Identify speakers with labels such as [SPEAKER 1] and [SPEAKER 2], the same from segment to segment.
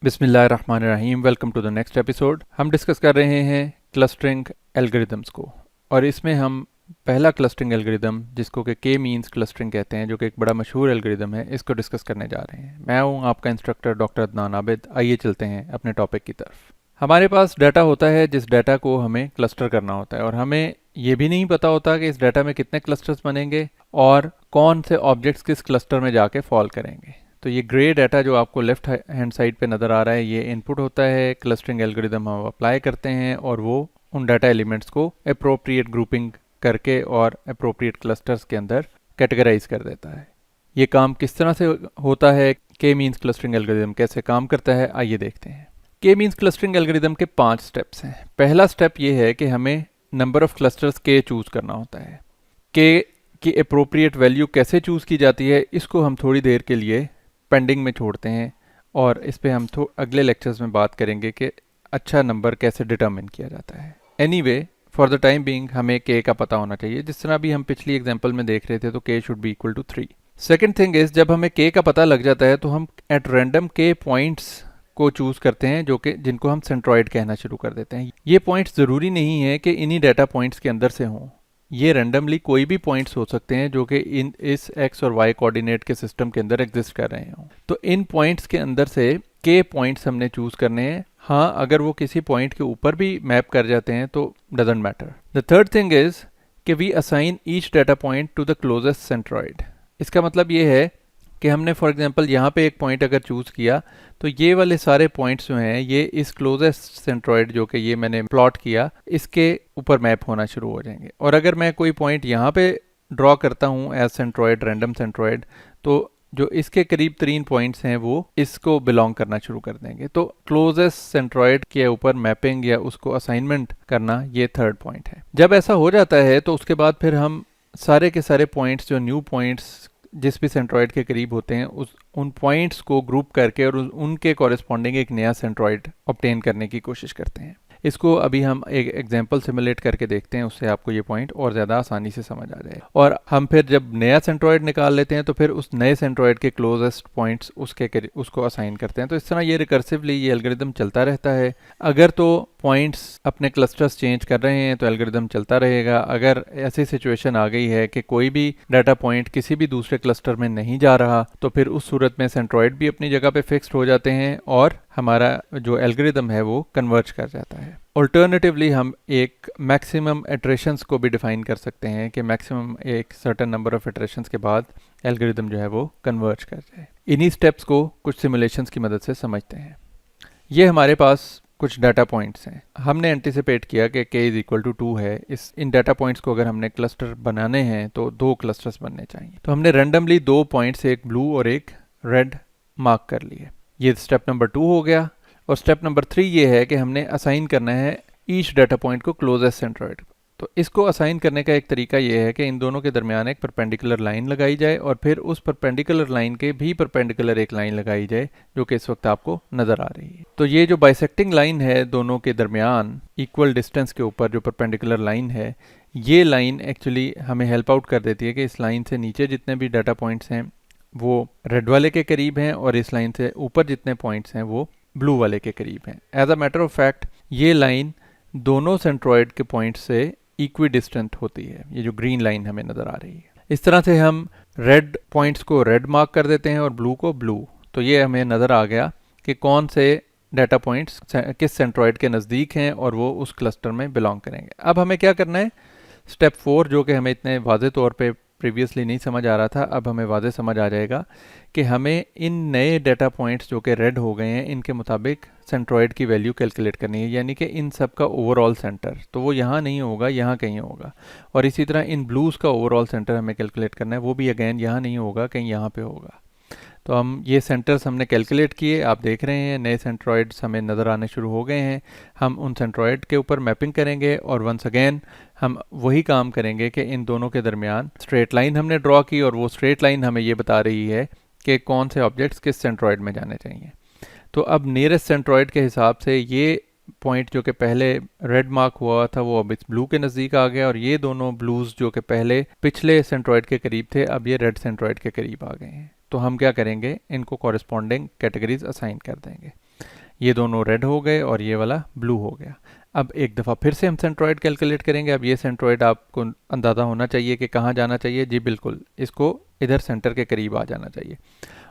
[SPEAKER 1] बिस्मिल्लाहिर्रहमानिर्रहीम। Welcome to the next episode. हम discuss कर रहे हैं क्लस्टरिंग एल्गोरिदम्स को, और इसमें हम पहला क्लस्टरिंग एल्गोरिदम जिसको कि के मीन्स क्लस्टरिंग कहते हैं, जो कि एक बड़ा मशहूर एल्गोरिदम है, इसको डिस्कस करने जा रहे हैं। मैं हूँ आपका इंस्ट्रक्टर डॉक्टर अदनान आबिद। आइए चलते हैं अपने टॉपिक की तरफ। हमारे पास डाटा होता है, जिस डाटा को हमें क्लस्टर करना होता है, और हमें ये भी नहीं पता होता कि इस डाटा में कितने क्लस्टर्स बनेंगे और कौन से ऑब्जेक्ट्स किस क्लस्टर में जाके फॉल करेंगे। तो ये ग्रे डाटा जो आपको लेफ्ट हैंड साइड पे नज़र आ रहा है, ये इनपुट होता है। क्लस्टरिंग एल्गोरिदम हम अप्लाई करते हैं और वो उन डाटा एलिमेंट्स को अप्रोप्रिएट ग्रुपिंग करके और अप्रोप्रिएट क्लस्टर्स के अंदर कैटेगराइज कर देता है। ये काम किस तरह से होता है, के मीन्स क्लस्टरिंग एल्गोरिदम कैसे काम करता है, आइए देखते हैं। के मीन्स क्लस्टरिंग एल्गोरिदम के 5 स्टेप्स हैं। पहला स्टेप ये है कि हमें नंबर ऑफ क्लस्टर्स के चूज करना होता है। के की अप्रोप्रिएट वैल्यू कैसे चूज की जाती है, इसको हम थोड़ी देर के लिए पेंडिंग में छोड़ते हैं, और इस पे हम अगले लेक्चर्स में बात करेंगे कि अच्छा नंबर कैसे डिटरमिन किया जाता है। Anyway, for the time being हमें के का पता होना चाहिए। जिस तरह अभी हम पिछली एग्जांपल में देख रहे थे, तो K should be equal to 3। Second thing is, जब हमें के का पता लग जाता है तो हम एट रैंडम के पॉइंट्स को चूज करते हैं, जो कि जिनको हम सेंट्रॉइड कहना शुरू कर देते हैं। ये पॉइंट्स ज़रूरी नहीं है कि इन्हीं डाटा पॉइंट्स के अंदर से हों। ये रैंडमली कोई भी पॉइंट्स हो सकते हैं जो कि इस एक्स और वाई कोऑर्डिनेट के सिस्टम के अंदर एग्जिस्ट कर रहे हों। तो इन पॉइंट्स के अंदर से के पॉइंट्स हमने चूज करने हैं। हाँ, अगर वो किसी पॉइंट के ऊपर भी मैप कर जाते हैं तो doesn't matter. The third thing is कि we assign each data point to the closest centroid. इसका मतलब ये है कि हमने फॉर एग्जांपल यहाँ पे एक पॉइंट अगर चूज़ किया, तो ये वाले सारे पॉइंट्स जो हैं ये इस क्लोजेस्ट सेंट्रॉइड जो कि ये मैंने प्लॉट किया, इसके ऊपर मैप होना शुरू हो जाएंगे। और अगर मैं कोई पॉइंट यहाँ पे ड्रॉ करता हूँ एज सेंट्रॉइड, रैंडम सेंट्रॉइड, तो जो इसके करीब 3 पॉइंट्स हैं वो इसको बिलोंग करना शुरू कर देंगे। तो क्लोजेस्ट सेंट्रॉइड के ऊपर मैपिंग या उसको असाइनमेंट करना, ये थर्ड पॉइंट है। जब ऐसा हो जाता है तो उसके बाद फिर हम सारे के सारे पॉइंट्स, जो न्यू पॉइंट्स जिस भी सेंट्रॉइड के करीब होते हैं, उन पॉइंट्स को ग्रुप करके और उनके कॉरेस्पॉन्डिंग एक नया सेंट्रॉइड ऑब्टेन करने की कोशिश करते हैं। इसको अभी हम एक एग्जांपल सिमुलेट करके देखते हैं, उससे आपको ये पॉइंट और ज़्यादा आसानी से समझ आ जाए। और हम फिर जब नया सेंट्रॉइड निकाल लेते हैं तो फिर उस नए सेंट्रॉइड के क्लोजेस्ट पॉइंट्स उसको असाइन करते हैं। तो इस तरह ये रिकर्सिवली ये एल्गोरिदम चलता रहता है। अगर तो पॉइंट्स अपने क्लस्टर्स चेंज कर रहे हैं तो एल्गोरिदम चलता रहेगा। अगर ऐसी सिचुएशन आ गई है कि कोई भी डाटा पॉइंट किसी भी दूसरे क्लस्टर में नहीं जा रहा, तो फिर उस सूरत में सेंट्रॉइड भी अपनी जगह पे फिक्स्ड हो जाते हैं और हमारा जो एल्गोरिदम है वो कन्वर्ज कर जाता है। ऑल्टरनेटिवली हम एक मैक्सिमम इटरेशंस को भी डिफाइन कर सकते हैं कि मैक्सिमम एक सर्टेन नंबर ऑफ इटरेशंस के बाद एल्गोरिदम जो है वो कन्वर्ज कर जाए। इन्हीं स्टेप्स को कुछ सिमुलेशंस की मदद से समझते हैं। ये हमारे पास कुछ डाटा पॉइंट्स हैं। हमने एंटिसिपेट किया कि k इज इक्वल टू 2 है। इन डाटा पॉइंट्स को अगर हमने क्लस्टर बनाने हैं तो 2 क्लस्टर्स बनने चाहिए। तो हमने रैंडमली 2 पॉइंट्स, एक ब्लू और एक रेड, मार्क कर लिए। ये स्टेप नंबर 2 हो गया। और स्टेप नंबर 3 ये है कि हमने असाइन करना है ईच डाटा पॉइंट को क्लोजेस्ट सेंट्रॉइड। तो इसको असाइन करने का एक तरीका ये है कि इन दोनों के दरमियान एक परपेंडिकुलर लाइन लगाई जाए और फिर उस परपेंडिकुलर लाइन के भी परपेंडिकुलर एक लाइन लगाई जाए, जो कि इस वक्त आपको नजर आ रही है। तो ये जो बाइसेक्टिंग लाइन है दोनों के दरमियान इक्वल डिस्टेंस के ऊपर जो परपेंडिकुलर लाइन है, ये लाइन एक्चुअली हमें हेल्प आउट कर देती है कि इस लाइन से नीचे जितने भी डाटा पॉइंट्स हैं वो रेड वाले के करीब हैं और इस लाइन से ऊपर जितने पॉइंट्स हैं वो ब्लू वाले के करीब हैं। As a matter of fact ये लाइन दोनों सेंट्रॉइड के पॉइंट से इक्वी डिस्टेंट होती है। ये जो ग्रीन लाइन हमें नजर आ रही है, इस तरह से हम रेड पॉइंट्स को रेड मार्क कर देते हैं और ब्लू को ब्लू। तो ये हमें नजर आ गया कि कौन से डाटा पॉइंट्स किस सेंट्रॉइड के नज़दीक हैं और वो उस क्लस्टर में बिलोंग करेंगे। अब हमें क्या करना है, स्टेप 4, जो कि हमें इतने वाज़े तौर पे प्रीवियसली नहीं समझ आ रहा था, अब हमें वाज़े समझ आ जाएगा कि हमें इन नए डाटा पॉइंट्स जो कि रेड हो गए हैं, इनके मुताबिक सेंट्रॉइड की वैल्यू कैलकुलेट करनी है। यानी कि इन सब का ओवरऑल सेंटर, तो वो यहाँ नहीं होगा, यहाँ कहीं होगा। और इसी तरह इन ब्लूज़ का ओवरऑल सेंटर हमें कैलकुलेट करना है, वो भी अगेन यहाँ नहीं होगा, कहीं यहाँ पे होगा। तो हम ये सेंटर्स हमने कैलकुलेट किए। आप देख रहे हैं नए सेंट्रॉइड्स हमें नज़र आने शुरू हो गए हैं। हम उन सेंट्रॉइड के ऊपर मैपिंग करेंगे और वंस अगेन हम वही काम करेंगे कि इन दोनों के दरमियान स्ट्रेट लाइन हमने ड्रॉ की और वो स्ट्रेट लाइन हमें ये बता रही है कि कौन से ऑब्जेक्ट्स किस सेंट्रॉइड में जाने चाहिए। तो अब नियरेस्ट सेंट्रॉइड के हिसाब से ये पॉइंट जो कि पहले रेड मार्क हुआ था वो अब इस ब्लू के नज़दीक आ गया, और ये दोनों ब्लूज़ जो कि पहले पिछले सेंट्रॉइड के करीब थे अब ये रेड सेंट्रॉइड के करीब आ गए हैं। तो हम क्या करेंगे, इनको कॉरेस्पॉन्डिंग कैटेगरीज असाइन कर देंगे। ये दोनों रेड हो गए और ये वाला ब्लू हो गया। अब एक दफ़ा फिर से हम सेंट्रोइड कैलकुलेट करेंगे। अब ये सेंट्रोइड आपको अंदाज़ा होना चाहिए कि कहाँ जाना चाहिए। जी बिल्कुल, इसको इधर सेंटर के करीब आ जाना चाहिए,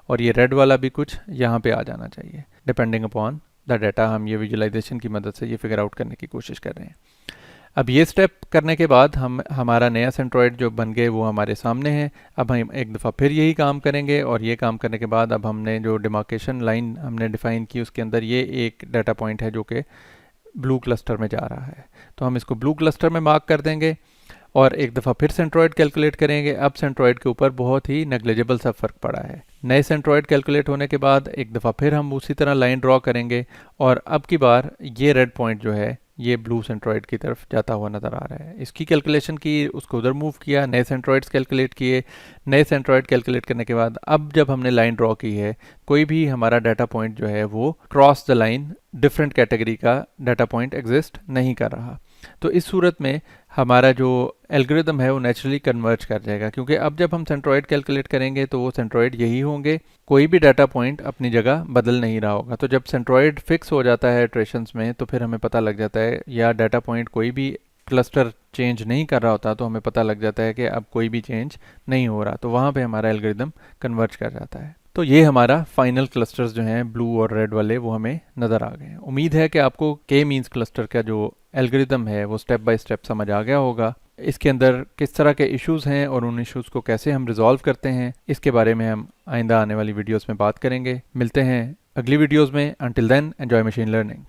[SPEAKER 1] और ये रेड वाला भी कुछ यहाँ पे आ जाना चाहिए, डिपेंडिंग अपॉन द डाटा। हम ये विजुअलाइजेशन की मदद से ये फिगर आउट करने की कोशिश कर रहे हैं। अब ये स्टेप करने के बाद हमारा नया सेंट्रोइड जो बन गए वो हमारे सामने है। अब हम एक दफ़ा फिर यही काम करेंगे, और ये काम करने के बाद अब हमने जो डिमार्केशन लाइन हमने डिफाइन की उसके अंदर ये एक डाटा पॉइंट है जो कि ब्लू क्लस्टर में जा रहा है, तो हम इसको ब्लू क्लस्टर में मार्क कर देंगे और एक दफ़ा फिर सेंट्रोइड कैलकुलेट करेंगे। अब सेंट्रोइड के ऊपर बहुत ही नेग्लिजिबल सा फ़र्क पड़ा है। नए सेंट्रोइड कैलकुलेट होने के बाद एक दफ़ा फिर हम उसी तरह लाइन ड्रॉ करेंगे, और अब की बार ये रेड पॉइंट जो है ये ब्लू सेंट्रोइड की तरफ जाता हुआ नज़र आ रहा है। इसकी कैलकुलेशन की, उसको उधर मूव किया, नए सेंट्रोइड्स कैलकुलेट किए। नए सेंट्रोइड कैलकुलेट करने के बाद अब जब हमने लाइन ड्रॉ की है, कोई भी हमारा डाटा पॉइंट जो है वो cross the line different category का डाटा पॉइंट एग्जिस्ट नहीं कर रहा। तो इस सूरत में हमारा जो एल्गोरिदम है वो नेचुरली कन्वर्ज कर जाएगा, क्योंकि अब जब हम सेंट्रोइड कैलकुलेट करेंगे तो वो सेंट्रोइड यही होंगे, कोई भी डाटा पॉइंट अपनी जगह बदल नहीं रहा होगा। तो जब सेंट्रोइड फिक्स हो जाता है इटरेशंस में तो फिर हमें पता लग जाता है, या डाटा पॉइंट कोई भी क्लस्टर चेंज नहीं कर रहा होता तो हमें पता लग जाता है कि अब कोई भी चेंज नहीं हो रहा, तो वहाँ पे हमारा एल्गोरिदम कन्वर्ज कर जाता है। तो ये हमारा फाइनल क्लस्टर्स जो हैं ब्लू और रेड वाले वो हमें नज़र आ गए। उम्मीद है कि आपको के मीन्स क्लस्टर का जो एल्गोरिदम है वो स्टेप बाय स्टेप समझ आ गया होगा। इसके अंदर किस तरह के इश्यूज़ हैं और उन इश्यूज़ को कैसे हम रिजॉल्व करते हैं, इसके बारे में हम आइंदा आने वाली वीडियोस में बात करेंगे। मिलते हैं अगली वीडियोस में। Until then, enjoy machine learning.